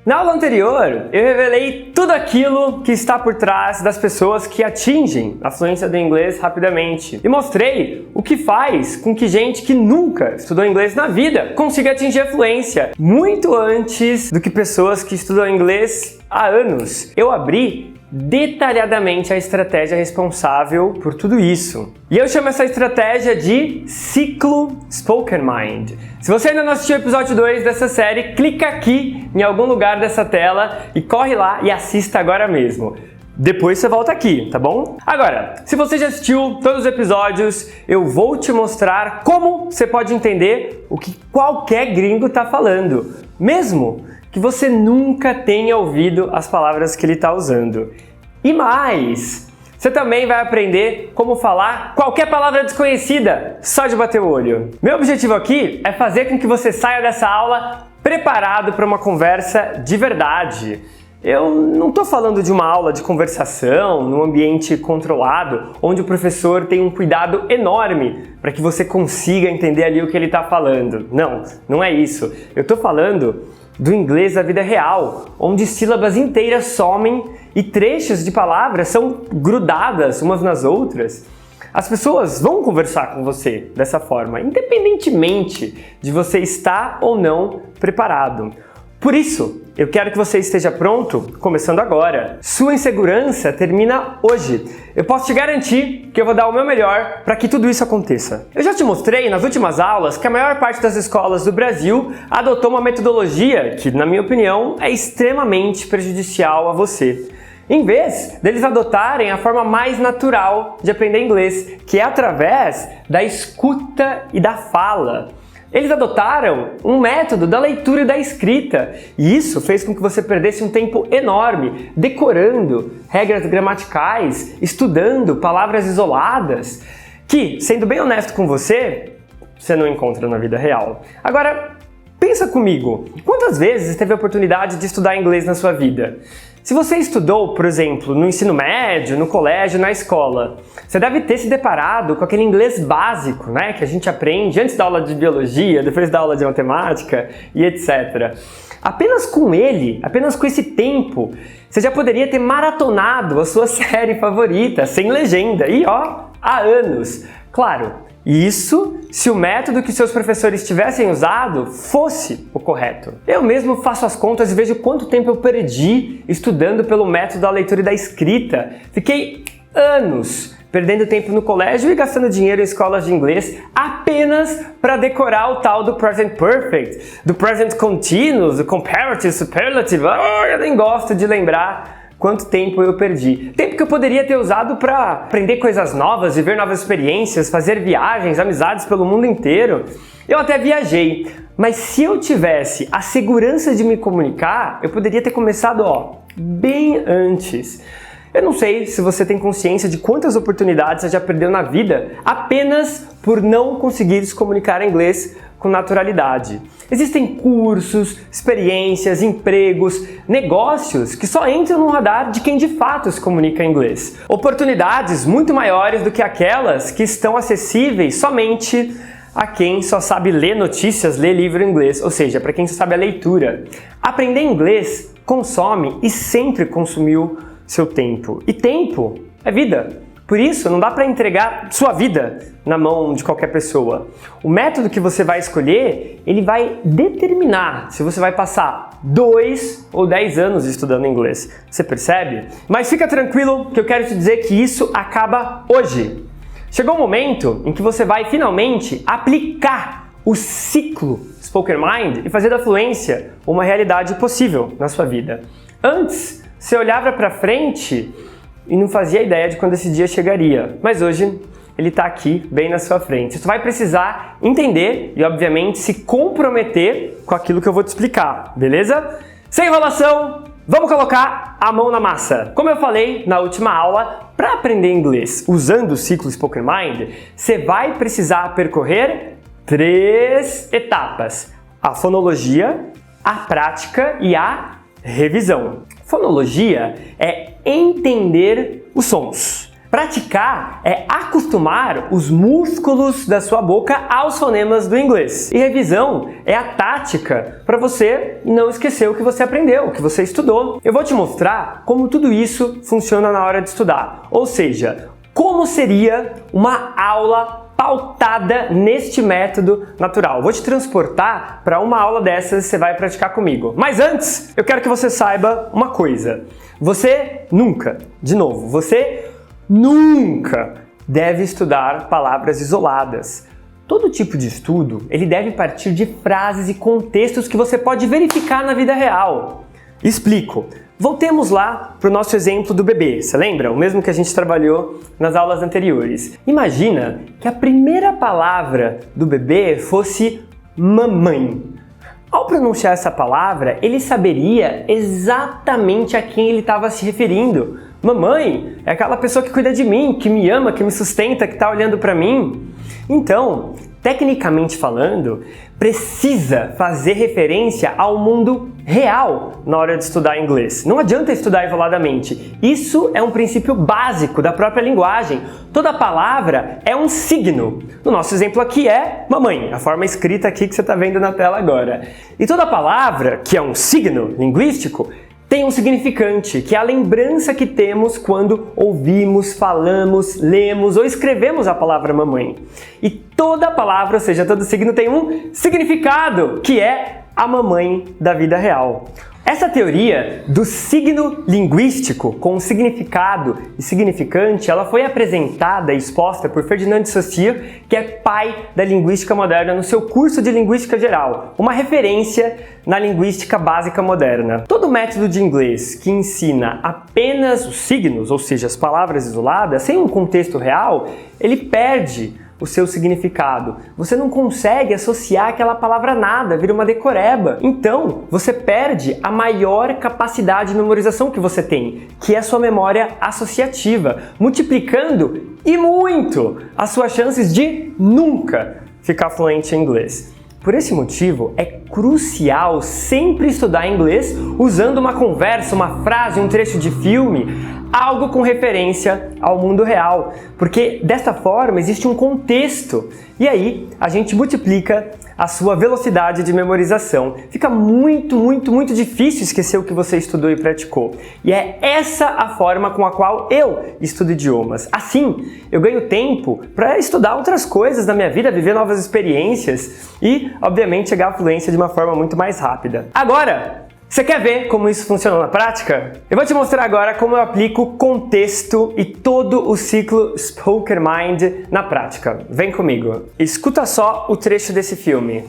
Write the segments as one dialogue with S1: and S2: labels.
S1: Na aula anterior, eu revelei tudo aquilo que está por trás das pessoas que atingem a fluência do inglês rapidamente e mostrei o que faz com que gente que nunca estudou inglês na vida consiga atingir a fluência muito antes do que pessoas que estudam inglês há anos. Eu abri detalhadamente a estratégia responsável por tudo isso. E eu chamo essa estratégia de Ciclo Spoken Mind. Se você ainda não assistiu o episódio 2 dessa série, clica aqui em algum lugar dessa tela e corre lá e assista agora mesmo. Depois você volta aqui, tá bom? Agora, se você já assistiu todos os episódios, eu vou te mostrar como você pode entender o que qualquer gringo tá falando, mesmo que você nunca tenha ouvido as palavras que ele está usando. E mais, você também vai aprender como falar qualquer palavra desconhecida só de bater o olho. Meu objetivo aqui é fazer com que você saia dessa aula preparado para uma conversa de verdade. Eu não estou falando de uma aula de conversação num ambiente controlado, onde o professor tem um cuidado enorme para que você consiga entender ali o que ele está falando. Não, não é isso. Eu estou falando do inglês da vida real, onde sílabas inteiras somem e trechos de palavras são grudadas umas nas outras. As pessoas vão conversar com você dessa forma, independentemente de você estar ou não preparado. Por isso, eu quero que você esteja pronto, começando agora. Sua insegurança termina hoje. Eu posso te garantir que eu vou dar o meu melhor para que tudo isso aconteça. Eu já te mostrei nas últimas aulas que a maior parte das escolas do Brasil adotou uma metodologia que, na minha opinião, é extremamente prejudicial a você. Em vez deles adotarem a forma mais natural de aprender inglês, que é através da escuta e da fala. Eles adotaram um método da leitura e da escrita, e isso fez com que você perdesse um tempo enorme decorando regras gramaticais, estudando palavras isoladas, que, sendo bem honesto com você, você não encontra na vida real. Agora, pensa comigo, quantas vezes teve a oportunidade de estudar inglês na sua vida? Se você estudou, por exemplo, no ensino médio, no colégio, na escola, você deve ter se deparado com aquele inglês básico, né, que a gente aprende antes da aula de biologia, depois da aula de matemática e etc. Apenas com ele, apenas com esse tempo, você já poderia ter maratonado a sua série favorita, sem legenda, e há anos. Claro, isso se o método que seus professores tivessem usado fosse o correto. Eu mesmo faço as contas e vejo quanto tempo eu perdi estudando pelo método da leitura e da escrita. Fiquei anos perdendo tempo no colégio e gastando dinheiro em escolas de inglês apenas para decorar o tal do present perfect, do present continuous, do comparative, superlative. Eu nem gosto de lembrar quanto tempo eu perdi. Tempo que eu poderia ter usado para aprender coisas novas, viver novas experiências, fazer viagens, amizades pelo mundo inteiro. Eu até viajei, mas se eu tivesse a segurança de me comunicar, eu poderia ter começado, bem antes. Eu não sei se você tem consciência de quantas oportunidades você já perdeu na vida apenas por não conseguir se comunicar em inglês com naturalidade. Existem cursos, experiências, empregos, negócios que só entram no radar de quem de fato se comunica em inglês. Oportunidades muito maiores do que aquelas que estão acessíveis somente a quem só sabe ler notícias, ler livro em inglês, ou seja, para quem só sabe a leitura. Aprender inglês consome e sempre consumiu seu tempo. E tempo é vida. Por isso, não dá para entregar sua vida na mão de qualquer pessoa. O método que você vai escolher, ele vai determinar se você vai passar 2 ou 10 anos estudando inglês. Você percebe? Mas fica tranquilo que eu quero te dizer que isso acaba hoje. Chegou o momento em que você vai finalmente aplicar o ciclo Spoken Mind e fazer da fluência uma realidade possível na sua vida. Antes, você olhava para frente e não fazia ideia de quando esse dia chegaria, mas hoje ele está aqui, bem na sua frente. Você vai precisar entender e, obviamente, se comprometer com aquilo que eu vou te explicar, beleza? Sem enrolação, vamos colocar a mão na massa. Como eu falei na última aula, para aprender inglês usando o ciclo Spoken Mind, você vai precisar percorrer 3 etapas: a fonologia, a prática e a revisão. Fonologia é entender os sons. Praticar é acostumar os músculos da sua boca aos fonemas do inglês. E revisão é a tática para você não esquecer o que você aprendeu, o que você estudou. Eu vou te mostrar como tudo isso funciona na hora de estudar. Ou seja, como seria uma aula pautada neste método natural. Vou te transportar para uma aula dessas e você vai praticar comigo. Mas antes, eu quero que você saiba uma coisa. Você nunca deve estudar palavras isoladas. Todo tipo de estudo, ele deve partir de frases e contextos que você pode verificar na vida real. Explico. Voltemos lá para o nosso exemplo do bebê, você lembra? O mesmo que a gente trabalhou nas aulas anteriores. Imagina que a primeira palavra do bebê fosse mamãe. Ao pronunciar essa palavra, ele saberia exatamente a quem ele estava se referindo. Mamãe é aquela pessoa que cuida de mim, que me ama, que me sustenta, que está olhando para mim. Então, tecnicamente falando, precisa fazer referência ao mundo real na hora de estudar inglês. Não adianta estudar isoladamente. Isso é um princípio básico da própria linguagem. Toda palavra é um signo. No nosso exemplo aqui é mamãe, a forma escrita aqui que você está vendo na tela agora. E toda palavra, que é um signo linguístico, tem um significante, que é a lembrança que temos quando ouvimos, falamos, lemos ou escrevemos a palavra mamãe. E toda palavra, ou seja, todo signo tem um significado, que é a mamãe da vida real. Essa teoria do signo linguístico com significado e significante, ela foi apresentada e exposta por Ferdinand de Saussure, que é pai da linguística moderna, no seu curso de Linguística Geral, uma referência na linguística básica moderna. Todo método de inglês que ensina apenas os signos, ou seja, as palavras isoladas, sem um contexto real, ele perde o seu significado. Você não consegue associar aquela palavra a nada, vira uma decoreba. Então, você perde a maior capacidade de memorização que você tem, que é a sua memória associativa, multiplicando e muito as suas chances de nunca ficar fluente em inglês. Por esse motivo, é crucial sempre estudar inglês usando uma conversa, uma frase, um trecho de filme, algo com referência ao mundo real, porque desta forma existe um contexto e aí a gente multiplica a sua velocidade de memorização. Fica muito difícil esquecer o que você estudou e praticou. E é essa a forma com a qual eu estudo idiomas. Assim, eu ganho tempo para estudar outras coisas na minha vida, viver novas experiências e, obviamente, chegar à fluência de uma forma muito mais rápida. Agora, você quer ver como isso funciona na prática? Eu vou te mostrar agora como eu aplico contexto e todo o ciclo Spoken Mind na prática. Vem comigo. Escuta só o trecho desse filme.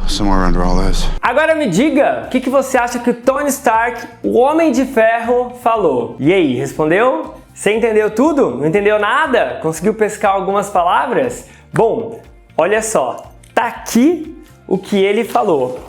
S2: Somewhere under all this.
S1: Agora me diga, o que você acha que o Tony Stark, o Homem de Ferro, falou? E aí, respondeu? Você entendeu tudo? Não entendeu nada? Conseguiu pescar algumas palavras? Bom, olha só. Tá aqui o que ele falou.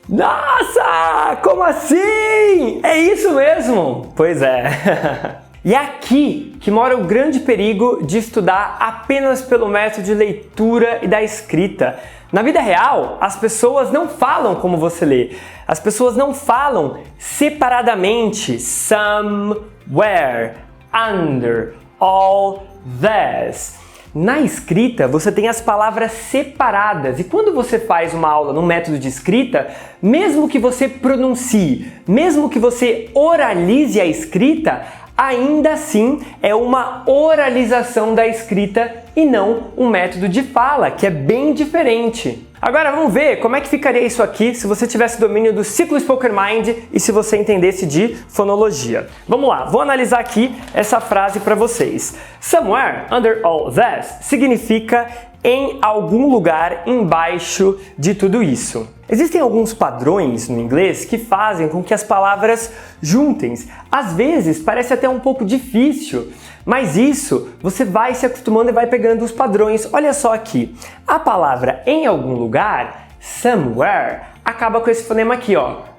S1: Nossa! Como assim? É isso mesmo? Pois é. E é aqui que mora o grande perigo de estudar apenas pelo método de leitura e da escrita. Na vida real, as pessoas não falam como você lê. As pessoas não falam separadamente. Somewhere, under, all, this. Na escrita, você tem as palavras separadas e quando você faz uma aula no método de escrita, mesmo que você pronuncie, mesmo que você oralize a escrita, ainda assim é uma oralização da escrita e não um método de fala, que é bem diferente. Agora vamos ver como é que ficaria isso aqui se você tivesse domínio do ciclo Spoken Mind e se você entendesse de fonologia. Vamos lá, vou analisar aqui essa frase para vocês. Somewhere under all this significa em algum lugar embaixo de tudo isso. Existem alguns padrões no inglês que fazem com que as palavras juntem. Às vezes parece até um pouco difícil, mas isso você vai se acostumando e vai pegando os padrões. Olha só aqui, a palavra em algum lugar, somewhere, acaba com esse fonema aqui, ó.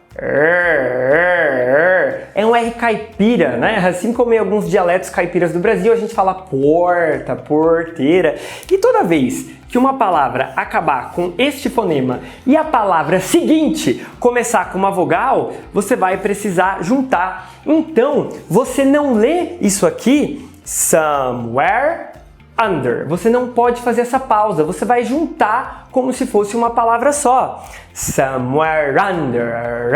S1: É um R caipira, né? Assim como em alguns dialetos caipiras do Brasil, a gente fala porta, porteira. E toda vez que uma palavra acabar com este fonema e a palavra seguinte começar com uma vogal, você vai precisar juntar. Então, você não lê isso aqui somewhere under. Você não pode fazer essa pausa, você vai juntar como se fosse uma palavra só. Somewhere under,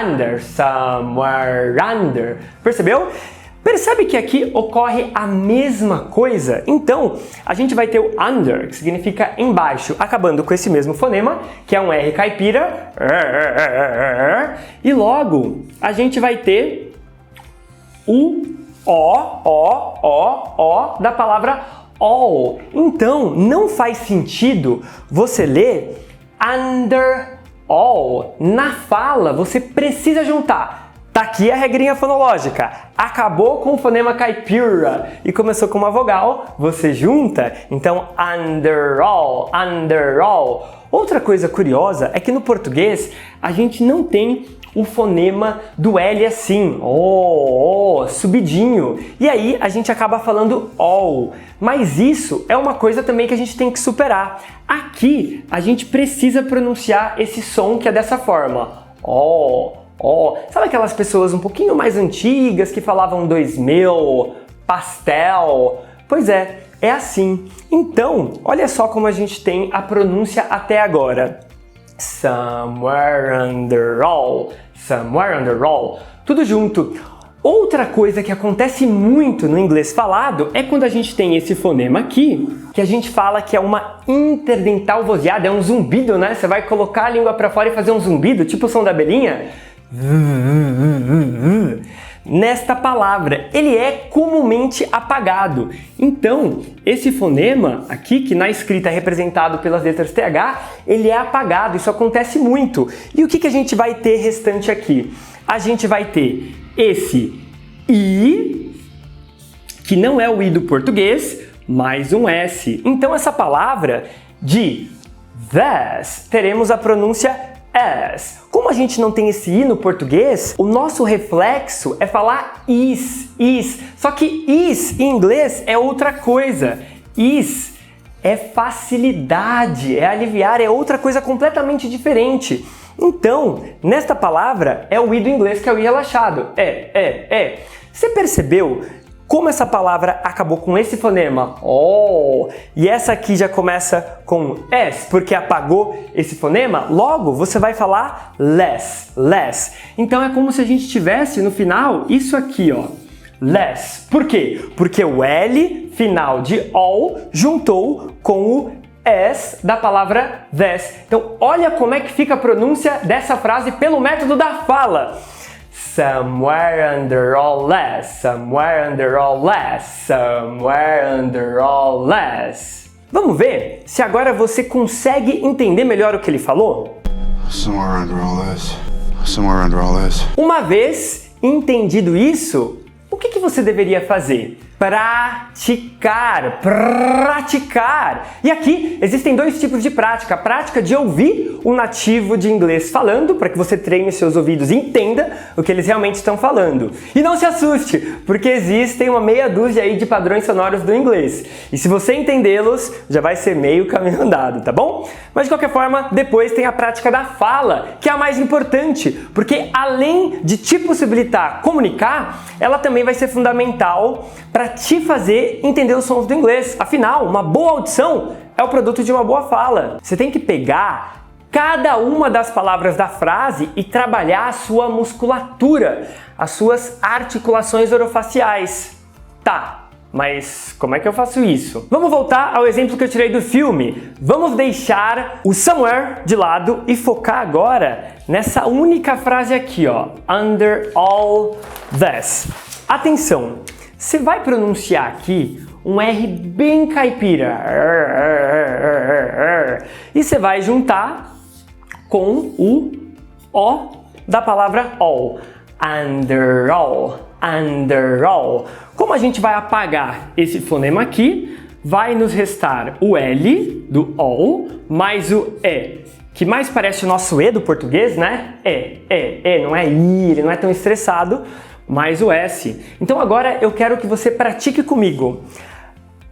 S1: under, somewhere under. Percebeu? Percebe que aqui ocorre a mesma coisa? Então, a gente vai ter o under, que significa embaixo, acabando com esse mesmo fonema, que é um R caipira. E logo, a gente vai ter o O da palavra all. Então, não faz sentido você ler under all. Na fala, você precisa juntar. Tá aqui a regrinha fonológica. Acabou com o fonema caipira e começou com uma vogal, você junta. Então, under all, under all. Outra coisa curiosa é que no português a gente não tem o fonema do L assim, subidinho. E aí a gente acaba falando all. Mas isso é uma coisa também que a gente tem que superar. Aqui a gente precisa pronunciar esse som que é dessa forma. Sabe aquelas pessoas um pouquinho mais antigas que falavam 2000, pastel? Pois é assim. Então, olha só como a gente tem a pronúncia até agora. Somewhere under all, somewhere under all. Tudo junto. Outra coisa que acontece muito no inglês falado é quando a gente tem esse fonema aqui, que a gente fala que é uma interdental vozeada, é um zumbido, né? Você vai colocar a língua para fora e fazer um zumbido, tipo o som da abelhinha. Nesta palavra, ele é comumente apagado. Então, esse fonema aqui, que na escrita é representado pelas letras TH, ele é apagado, isso acontece muito. E o que a gente vai ter restante aqui? A gente vai ter esse I, que não é o I do português, mais um S. Então, essa palavra de this, teremos a pronúncia as. Como a gente não tem esse I no português, o nosso reflexo é falar is. Só que is em inglês é outra coisa. Is é facilidade, é aliviar, é outra coisa completamente diferente. Então, nesta palavra é o I do inglês, que é o I relaxado. Você percebeu como essa palavra acabou com esse fonema, e essa aqui já começa com S, porque apagou esse fonema? Logo, você vai falar less. Então, é como se a gente tivesse no final isso aqui, ó, less. Por quê? Porque o L final de all juntou com o S da palavra this. Então, olha como é que fica a pronúncia dessa frase pelo método da fala. Somewhere under all less, somewhere under all less, somewhere under all less. Vamos ver se agora você consegue entender melhor o que ele falou?
S2: Somewhere under all this. Somewhere under all this.
S1: Uma vez entendido isso, o que você deveria fazer? Praticar. E aqui existem dois tipos de prática. A prática de ouvir o nativo de inglês falando, para que você treine seus ouvidos e entenda o que eles realmente estão falando. E não se assuste, porque existem uma meia dúzia aí de padrões sonoros do inglês. E se você entendê-los, já vai ser meio caminho andado, tá bom? Mas de qualquer forma, depois tem a prática da fala, que é a mais importante, porque além de te possibilitar comunicar, ela também vai ser fundamental para te fazer entender os sons do inglês. Afinal, uma boa audição é o produto de uma boa fala. Você tem que pegar cada uma das palavras da frase e trabalhar a sua musculatura, as suas articulações orofaciais. Tá, mas como é que eu faço isso? Vamos voltar ao exemplo que eu tirei do filme. Vamos deixar o somewhere de lado e focar agora nessa única frase aqui, ó. Under all this. Atenção! Você vai pronunciar aqui um R bem caipira. E você vai juntar com o O da palavra all. Under all. Under all. Como a gente vai apagar esse fonema aqui, vai nos restar o L do all mais o E, que mais parece o nosso E do português, né? Não é I, ele não é tão estressado. Mais o S. Então agora eu quero que você pratique comigo.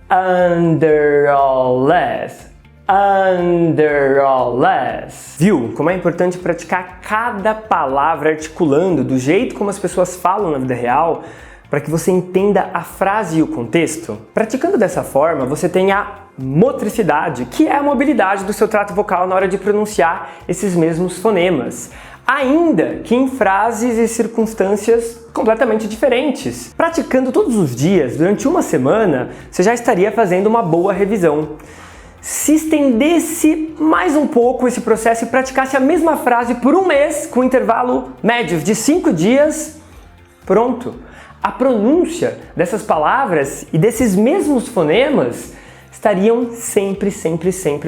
S1: Under all less. Under all less. Viu como é importante praticar cada palavra articulando do jeito como as pessoas falam na vida real? para que você entenda a frase e o contexto? Praticando dessa forma, você tem a motricidade, que é a mobilidade do seu trato vocal na hora de pronunciar esses mesmos fonemas, ainda que em frases e circunstâncias completamente diferentes. Praticando todos os dias, durante uma semana, você já estaria fazendo uma boa revisão. Se estendesse mais um pouco esse processo e praticasse a mesma frase por um mês, com intervalo médio de 5 dias, pronto! A pronúncia dessas palavras e desses mesmos fonemas estariam sempre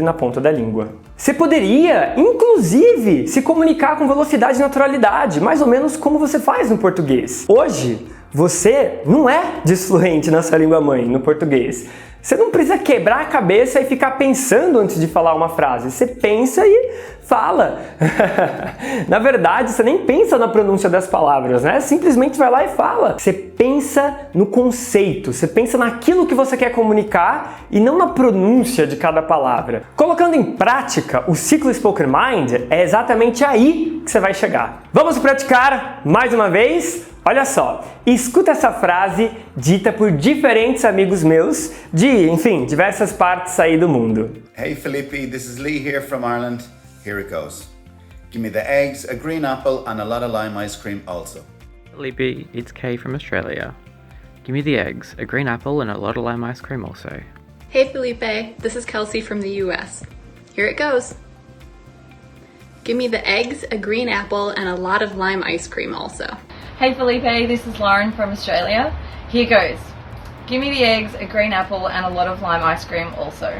S1: na ponta da língua. Você poderia, inclusive, se comunicar com velocidade e naturalidade, mais ou menos como você faz no português. Hoje, você não é desfluente na sua língua mãe, no português. Você não precisa quebrar a cabeça e ficar pensando antes de falar uma frase. Você pensa e fala. Na verdade, você nem pensa na pronúncia das palavras, né? Simplesmente vai lá e fala. Você pensa no conceito, você pensa naquilo que você quer comunicar e não na pronúncia de cada palavra. Colocando em prática o ciclo Spoken Mind, é exatamente aí que você vai chegar. Vamos praticar mais uma vez? Olha só, escuta essa frase dita por diferentes amigos meus de, enfim, diversas partes aí do mundo.
S3: Hey Felipe, this is Lee here from Ireland. Here it goes. Give me the eggs, a green apple and a lot of lime ice cream also.
S4: Felipe, it's Kay from Australia. Give me the eggs, a green apple and a lot of lime ice cream also.
S5: Hey Felipe, this is Kelsey from the US. Here it goes. Give me the eggs, a green apple and a lot of lime ice cream also.
S6: Hey Felipe, this is Lauren from Australia. Here goes. Give me the eggs, a green apple and a lot of lime ice cream also.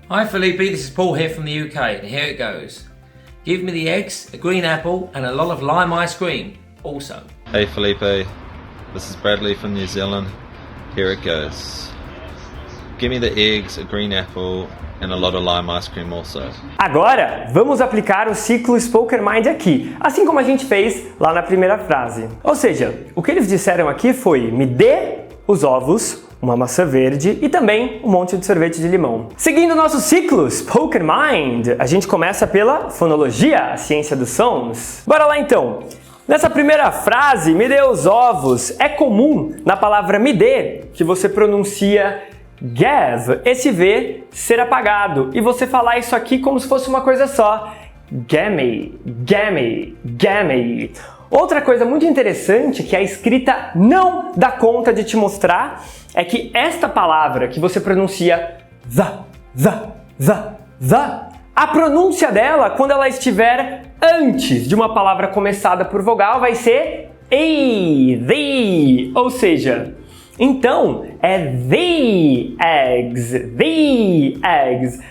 S7: Hi Felipe, this is Paul here from the UK, and here it goes. Give me the eggs, a green apple and a lot of lime ice cream also.
S8: Hey Felipe, this is Bradley from New Zealand. Here it goes. Give me the eggs, a green apple and a lot of lime ice cream also.
S1: Agora, vamos aplicar o ciclo Spoken Mind aqui, assim como a gente fez lá na primeira frase. Ou seja, o que eles disseram aqui foi: me dê os ovos, uma maçã verde e também um monte de sorvete de limão. Seguindo o nosso ciclo Spoken Mind, a gente começa pela fonologia, a ciência dos sons. Bora lá então! Nessa primeira frase, me dê os ovos, é comum na palavra me dê que você pronuncia give, esse V ser apagado, e você falar isso aqui como se fosse uma coisa só. Gimme, gimme, gimme. Outra coisa muito interessante que a escrita não dá conta de te mostrar é que esta palavra que você pronuncia a pronúncia dela, quando ela estiver antes de uma palavra começada por vogal, vai ser the, ou seja, então é the eggs.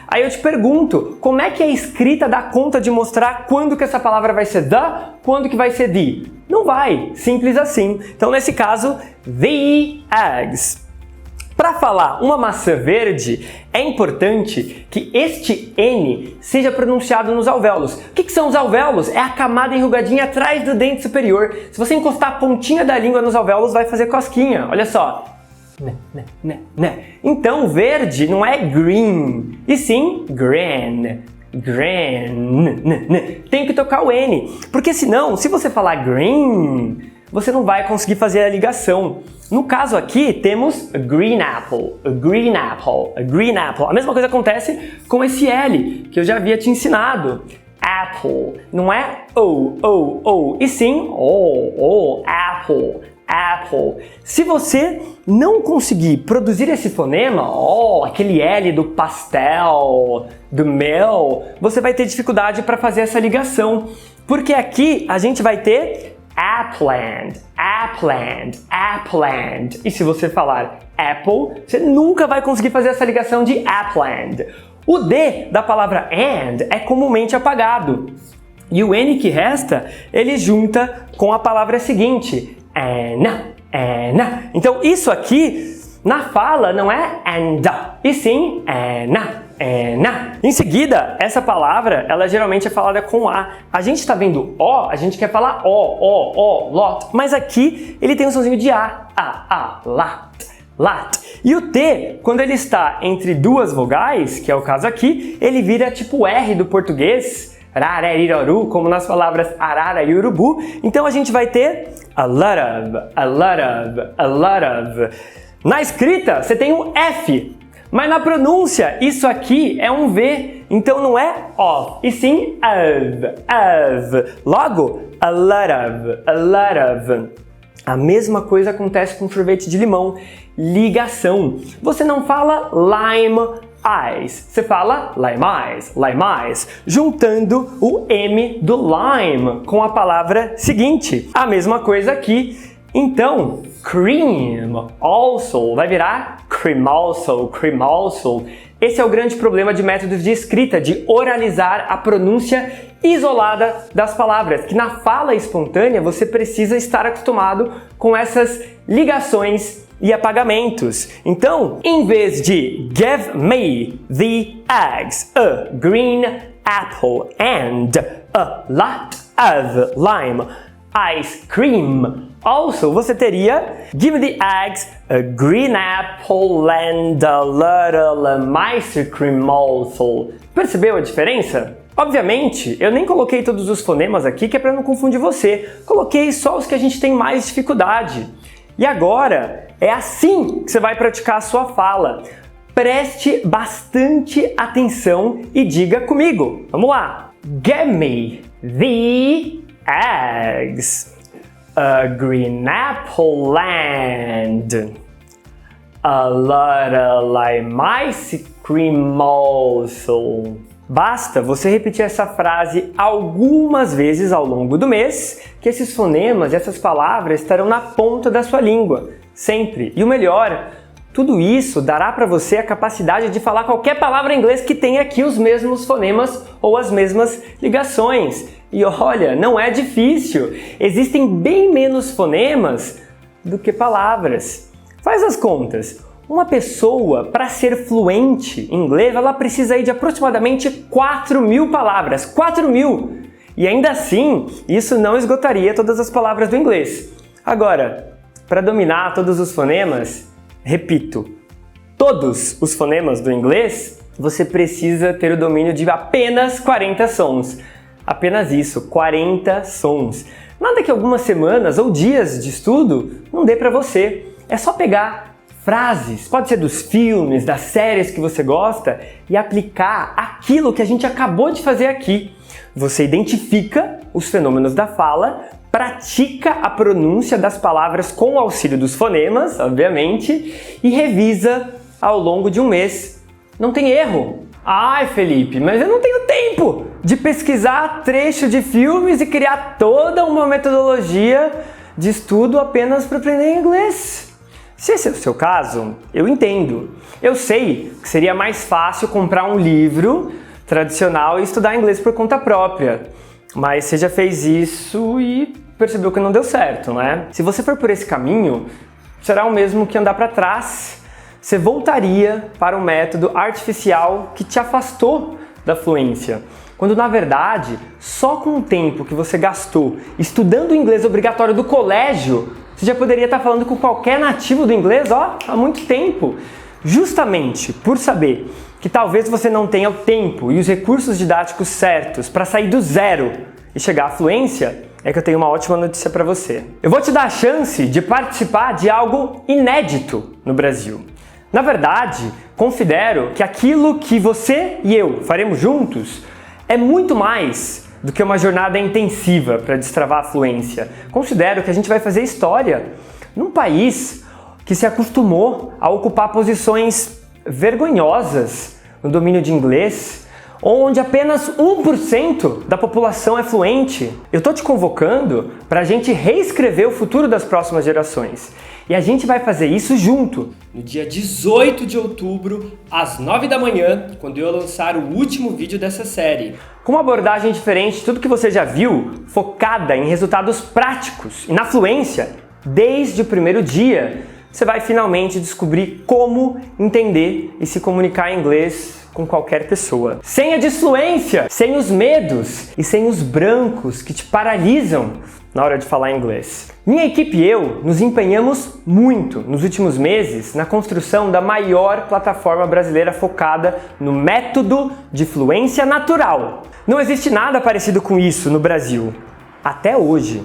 S1: Aí eu te pergunto, como é que a escrita dá conta de mostrar quando que essa palavra vai ser the, quando que vai ser the? Não vai, simples assim. Então nesse caso, the eggs. Para falar uma maçã verde, é importante que este N seja pronunciado nos alvéolos. O que são os alvéolos? É a camada enrugadinha atrás do dente superior. Se você encostar a pontinha da língua nos alvéolos, vai fazer cosquinha. Olha só. Então, verde não é green, e sim green. Tem que tocar o N, porque senão, se você falar green, você não vai conseguir fazer a ligação. No caso aqui, temos a green apple, a green apple, a green apple. A mesma coisa acontece com esse L, que eu já havia te ensinado. Apple, não é o, e sim apple, apple. Se você não conseguir produzir esse fonema, aquele L do pastel, do mel, você vai ter dificuldade para fazer essa ligação. Porque aqui a gente vai ter Appleland, Appleland, Appleland. E se você falar Apple, você nunca vai conseguir fazer essa ligação de Appleland. O D da palavra and é comumente apagado. E o N que resta, ele junta com a palavra seguinte, ana. Então isso aqui, na fala, não é anda, e sim ana. Em seguida, essa palavra, ela geralmente é falada com A. A gente está vendo O, a gente quer falar O, lot. Mas aqui, ele tem um sonzinho de A, lat. E o T, quando ele está entre duas vogais, que é o caso aqui, ele vira tipo R do português, rareriroru, como nas palavras arara e urubu. Então a gente vai ter a lot of, a lot of, a lot of. Na escrita, você tem um F, mas na pronúncia, isso aqui é um V, então não é of, e sim of. Logo, a lot of, a lot of. A mesma coisa acontece com sorvete de limão, ligação. Você não fala lime ice, você fala lime ice, juntando o M do lime com a palavra seguinte. A mesma coisa aqui. Então, cream also vai virar cream also, cream also. Esse é o grande problema de métodos de escrita, de oralizar a pronúncia isolada das palavras, que na fala espontânea você precisa estar acostumado com essas ligações e apagamentos. Então, em vez de give me the eggs, a green apple and a lot of lime ice cream, also você teria give me the eggs, a green apple and a lot of lime ice cream also. Percebeu a diferença? Obviamente, eu nem coloquei todos os fonemas aqui, que é para não confundir você. Coloquei só os que a gente tem mais dificuldade. E agora, é assim que você vai praticar a sua fala. Preste bastante atenção e diga comigo. Vamos lá. Give me the eggs, a green apple and a lot of lime ice cream also. Basta você repetir essa frase algumas vezes ao longo do mês, que esses fonemas e essas palavras estarão na ponta da sua língua, sempre. E o melhor, tudo isso dará para você a capacidade de falar qualquer palavra em inglês que tenha aqui os mesmos fonemas ou as mesmas ligações. E olha, não é difícil. Existem bem menos fonemas do que palavras. Faz as contas. Uma pessoa, para ser fluente em inglês, ela precisa de aproximadamente 4.000 palavras. 4.000! E ainda assim, isso não esgotaria todas as palavras do inglês. Agora, para dominar todos os fonemas, repito, todos os fonemas do inglês, você precisa ter o domínio de apenas 40 sons. Apenas isso, 40 sons. Nada que algumas semanas ou dias de estudo não dê para você. É só pegar frases, pode ser dos filmes, das séries que você gosta, e aplicar aquilo que a gente acabou de fazer aqui. Você identifica os fenômenos da fala, pratica a pronúncia das palavras com o auxílio dos fonemas, obviamente, e revisa ao longo de um mês. Não tem erro. Ai, Felipe, mas eu não tenho tempo de pesquisar trecho de filmes e criar toda uma metodologia de estudo apenas para aprender inglês. Se esse é o seu caso, eu entendo. Eu sei que seria mais fácil comprar um livro tradicional e estudar inglês por conta própria. Mas você já fez isso e percebeu que não deu certo, né? Se você for por esse caminho, será o mesmo que andar para trás. Você voltaria para um método artificial que te afastou da fluência. Quando, na verdade, só com o tempo que você gastou estudando o inglês obrigatório do colégio, você já poderia estar falando com qualquer nativo do inglês, há muito tempo. Justamente por saber que talvez você não tenha o tempo e os recursos didáticos certos para sair do zero e chegar à fluência, é que eu tenho uma ótima notícia para você. Eu vou te dar a chance de participar de algo inédito no Brasil. Na verdade, considero que aquilo que você e eu faremos juntos é muito mais do que uma jornada intensiva para destravar a fluência. Considero que a gente vai fazer história num país que se acostumou a ocupar posições vergonhosas no domínio de inglês, onde apenas 1% da população é fluente. Eu tô te convocando para a gente reescrever o futuro das próximas gerações. E a gente vai fazer isso junto, no dia 18 de outubro, às 9 da manhã, quando eu lançar o último vídeo dessa série. Com uma abordagem diferente de tudo que você já viu, focada em resultados práticos e na fluência, desde o primeiro dia, você vai finalmente descobrir como entender e se comunicar em inglês com qualquer pessoa. Sem a disfluência, sem os medos e sem os brancos que te paralisam na hora de falar inglês. Minha equipe e eu nos empenhamos muito nos últimos meses na construção da maior plataforma brasileira focada no método de fluência natural. Não existe nada parecido com isso no Brasil, até hoje.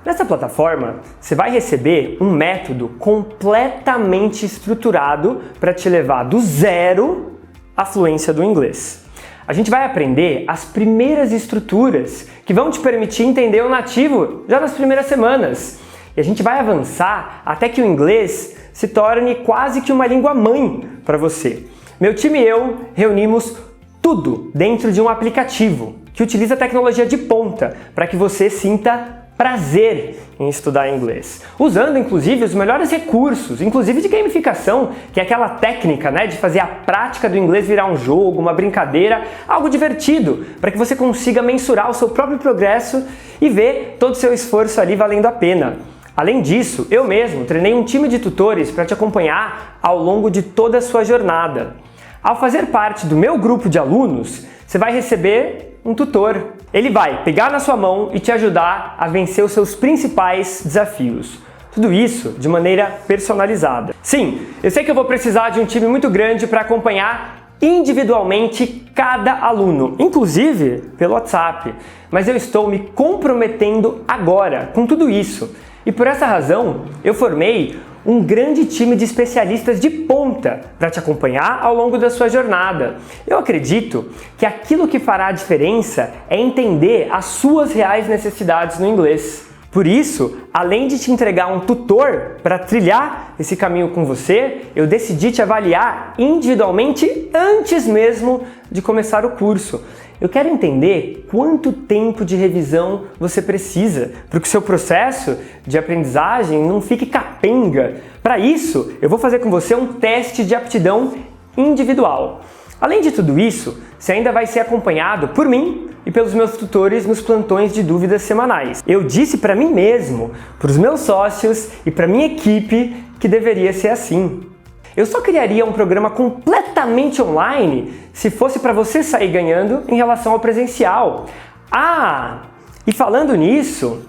S1: Nessa plataforma, você vai receber um método completamente estruturado para te levar do zero à fluência do inglês. A gente vai aprender as primeiras estruturas que vão te permitir entender o nativo já nas primeiras semanas. E a gente vai avançar até que o inglês se torne quase que uma língua mãe para você. Meu time e eu reunimos tudo dentro de um aplicativo que utiliza tecnologia de ponta para que você sinta prazer em estudar inglês, usando inclusive os melhores recursos, inclusive de gamificação, que é aquela técnica, de fazer a prática do inglês virar um jogo, uma brincadeira, algo divertido, para que você consiga mensurar o seu próprio progresso e ver todo o seu esforço ali valendo a pena. Além disso, eu mesmo treinei um time de tutores para te acompanhar ao longo de toda a sua jornada. Ao fazer parte do meu grupo de alunos, você vai receber um tutor. Ele vai pegar na sua mão e te ajudar a vencer os seus principais desafios. Tudo isso de maneira personalizada. Sim, eu sei que eu vou precisar de um time muito grande para acompanhar individualmente cada aluno, inclusive pelo WhatsApp. Mas eu estou me comprometendo agora com tudo isso. E por essa razão, eu formei um grande time de especialistas de ponta para te acompanhar ao longo da sua jornada. Eu acredito que aquilo que fará a diferença é entender as suas reais necessidades no inglês. Por isso, além de te entregar um tutor para trilhar esse caminho com você, eu decidi te avaliar individualmente antes mesmo de começar o curso. Eu quero entender quanto tempo de revisão você precisa para que o seu processo de aprendizagem não fique capenga. Para isso, eu vou fazer com você um teste de aptidão individual. Além de tudo isso, você ainda vai ser acompanhado por mim e pelos meus tutores nos plantões de dúvidas semanais. Eu disse para mim mesmo, para os meus sócios e para minha equipe que deveria ser assim. Eu só criaria um programa completamente online se fosse para você sair ganhando em relação ao presencial. E falando nisso,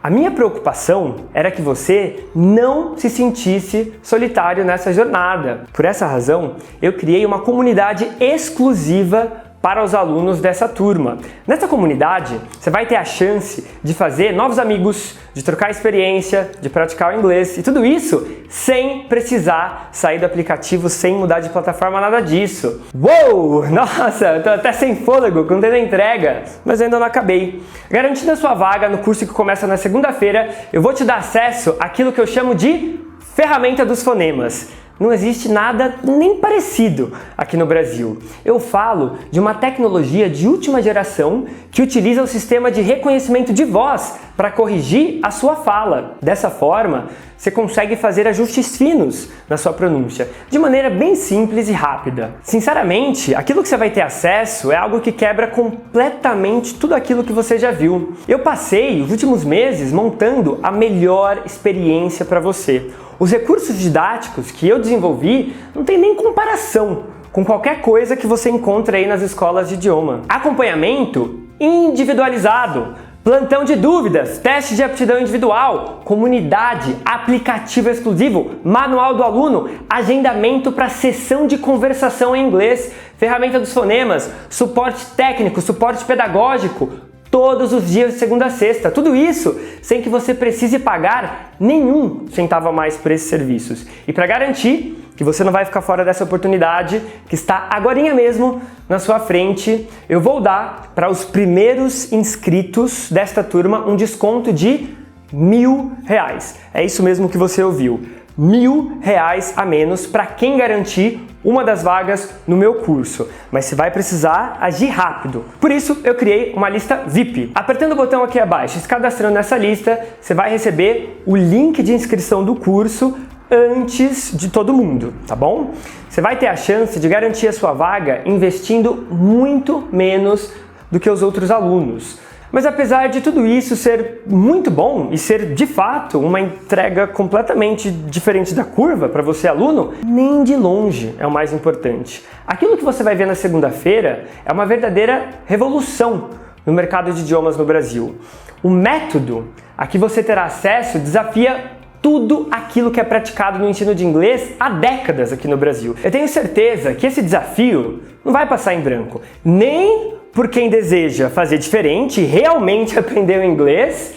S1: a minha preocupação era que você não se sentisse solitário nessa jornada. Por essa razão, eu criei uma comunidade exclusiva para os alunos dessa turma. Nessa comunidade, você vai ter a chance de fazer novos amigos, de trocar experiência, de praticar o inglês e tudo isso sem precisar sair do aplicativo, sem mudar de plataforma, nada disso. Uou! Nossa, eu tô até sem fôlego, contando a entrega, mas ainda não acabei. Garantindo a sua vaga no curso que começa na segunda-feira, eu vou te dar acesso àquilo que eu chamo de ferramenta dos fonemas. Não existe nada nem parecido aqui no Brasil. Eu falo de uma tecnologia de última geração que utiliza o sistema de reconhecimento de voz para corrigir a sua fala. Dessa forma, você consegue fazer ajustes finos na sua pronúncia, de maneira bem simples e rápida. Sinceramente, aquilo que você vai ter acesso é algo que quebra completamente tudo aquilo que você já viu. Eu passei os últimos meses montando a melhor experiência para você. Os recursos didáticos que eu desenvolvi não tem nem comparação com qualquer coisa que você encontra aí nas escolas de idioma. Acompanhamento individualizado, plantão de dúvidas, teste de aptidão individual, comunidade, aplicativo exclusivo, manual do aluno, agendamento para sessão de conversação em inglês, ferramenta dos fonemas, suporte técnico, suporte pedagógico, todos os dias de segunda a sexta. Tudo isso sem que você precise pagar nenhum centavo a mais por esses serviços. E para garantir que você não vai ficar fora dessa oportunidade, que está agorinha mesmo na sua frente, eu vou dar para os primeiros inscritos desta turma um desconto de R$1.000. É isso mesmo que você ouviu. R$1.000 a menos para quem garantir uma das vagas no meu curso, mas você vai precisar agir rápido. Por isso, eu criei uma lista VIP. Apertando o botão aqui abaixo, se cadastrando nessa lista, você vai receber o link de inscrição do curso antes de todo mundo, tá bom? Você vai ter a chance de garantir a sua vaga investindo muito menos do que os outros alunos. Mas apesar de tudo isso ser muito bom e ser de fato uma entrega completamente diferente da curva para você aluno, nem de longe é o mais importante. Aquilo que você vai ver na segunda-feira é uma verdadeira revolução no mercado de idiomas no Brasil. O método a que você terá acesso desafia tudo aquilo que é praticado no ensino de inglês há décadas aqui no Brasil. Eu tenho certeza que esse desafio não vai passar em branco, nem por quem deseja fazer diferente e realmente aprender o inglês,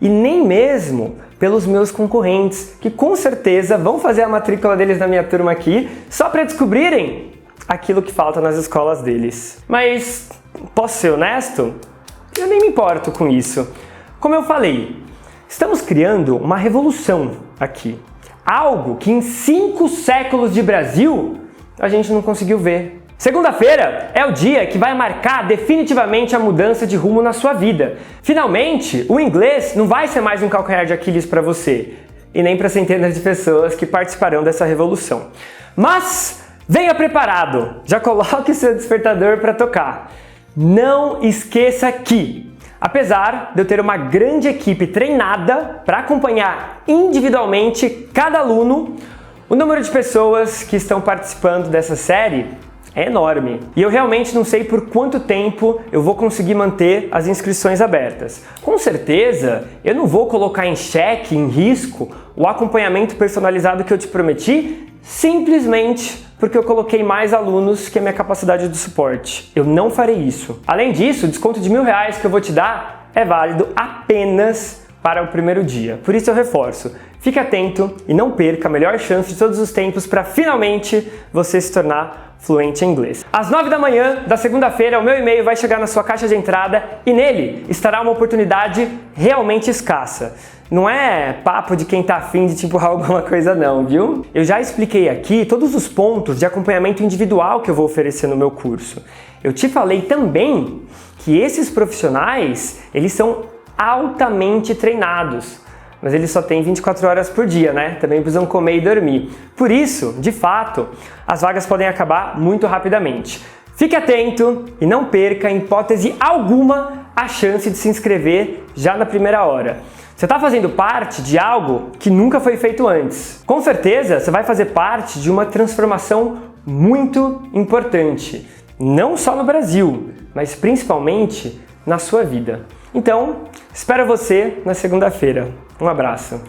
S1: e nem mesmo pelos meus concorrentes, que com certeza vão fazer a matrícula deles na minha turma aqui só para descobrirem aquilo que falta nas escolas deles. Mas, posso ser honesto? Eu nem me importo com isso. Como eu falei, estamos criando uma revolução aqui. Algo que em 5 séculos de Brasil a gente não conseguiu ver. Segunda-feira é o dia que vai marcar definitivamente a mudança de rumo na sua vida. Finalmente, o inglês não vai ser mais um calcanhar de Aquiles para você, e nem para centenas de pessoas que participarão dessa revolução. Mas venha preparado, já coloque seu despertador para tocar. Não esqueça que, apesar de eu ter uma grande equipe treinada para acompanhar individualmente cada aluno, o número de pessoas que estão participando dessa série é enorme. E eu realmente não sei por quanto tempo eu vou conseguir manter as inscrições abertas. Com certeza, eu não vou colocar em xeque, em risco, o acompanhamento personalizado que eu te prometi, simplesmente porque eu coloquei mais alunos que a minha capacidade de suporte. Eu não farei isso. Além disso, o desconto de R$1.000 que eu vou te dar é válido apenas para o primeiro dia. Por isso eu reforço, fique atento e não perca a melhor chance de todos os tempos para finalmente você se tornar fluente em inglês. Às 9 da manhã da segunda-feira, o meu e-mail vai chegar na sua caixa de entrada e nele estará uma oportunidade realmente escassa. Não é papo de quem tá afim de te empurrar alguma coisa não, viu? Eu já expliquei aqui todos os pontos de acompanhamento individual que eu vou oferecer no meu curso. Eu te falei também que esses profissionais, eles são altamente treinados, mas eles só têm 24 horas por dia, né? Também precisam comer e dormir. Por isso, de fato, as vagas podem acabar muito rapidamente. Fique atento e não perca, em hipótese alguma, a chance de se inscrever já na primeira hora. Você está fazendo parte de algo que nunca foi feito antes. Com certeza, você vai fazer parte de uma transformação muito importante, não só no Brasil, mas principalmente na sua vida. Então, espero você na segunda-feira. Um abraço.